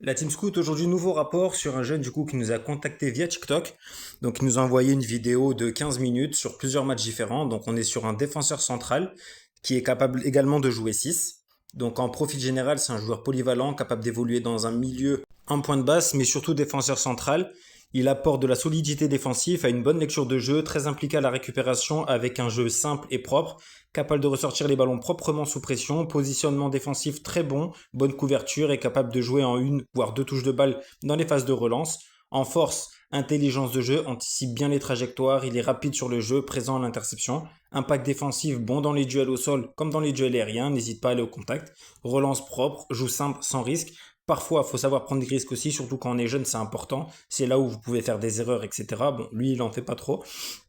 La Team Scout, aujourd'hui, nouveau rapport sur un jeune qui nous a contacté via TikTok. Donc, il nous a envoyé une vidéo de 15 minutes sur plusieurs matchs différents. Donc, on est sur un défenseur central qui est capable également de jouer 6. Donc, en profil général, c'est un joueur polyvalent, capable d'évoluer dans un milieu en point de basse, mais surtout défenseur central. Il apporte de la solidité défensive, a une bonne lecture de jeu, très impliqué à la récupération avec un jeu simple et propre, capable de ressortir les ballons proprement sous pression, positionnement défensif très bon, bonne couverture et capable de jouer en une voire deux touches de balle dans les phases de relance. En force, intelligence de jeu, anticipe bien les trajectoires, il est rapide sur le jeu, présent à l'interception. Impact défensif bon dans les duels au sol comme dans les duels aériens, n'hésite pas à aller au contact. Relance propre, joue simple sans risque. Parfois, il faut savoir prendre des risques aussi, surtout quand on est jeune, c'est important. C'est là où vous pouvez faire des erreurs, etc. Bon, lui, il en fait pas trop.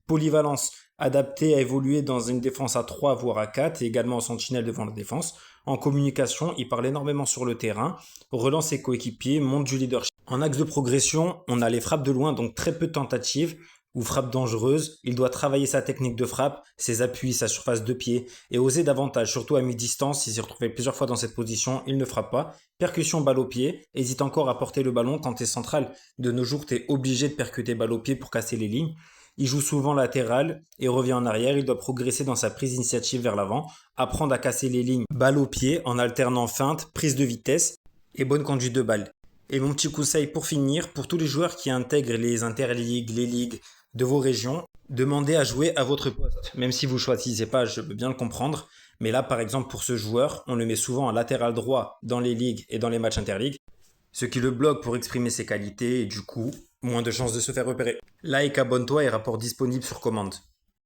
Polyvalence, adapté à évoluer dans une défense à 3 voire à 4 et également en sentinelle devant la défense. En communication, il parle énormément sur le terrain, relance ses coéquipiers, montre du leadership. En axe de progression, on a les frappes de loin, donc très peu de tentatives ou frappes dangereuses. Il doit travailler sa technique de frappe, ses appuis, sa surface de pied et oser davantage, surtout à mi-distance. Il s'est retrouvé plusieurs fois dans cette position, il ne frappe pas. Percussion balle au pied, hésite encore à porter le ballon quand t'es central. De nos jours, t'es obligé de percuter balle au pied pour casser les lignes. Il joue souvent latéral et revient en arrière. Il doit progresser dans sa prise d'initiative vers l'avant, apprendre à casser les lignes balle au pied en alternant feinte, prise de vitesse et bonne conduite de balle. Et mon petit conseil pour finir, pour tous les joueurs qui intègrent les interligues, les ligues de vos régions, demandez à jouer à votre poste. Même si vous choisissez pas, je peux bien le comprendre. Mais là, par exemple, pour ce joueur, on le met souvent en latéral droit dans les ligues et dans les matchs interligues, ce qui le bloque pour exprimer ses qualités et du coup, moins de chances de se faire repérer. Like, abonne-toi et rapport disponible sur commande.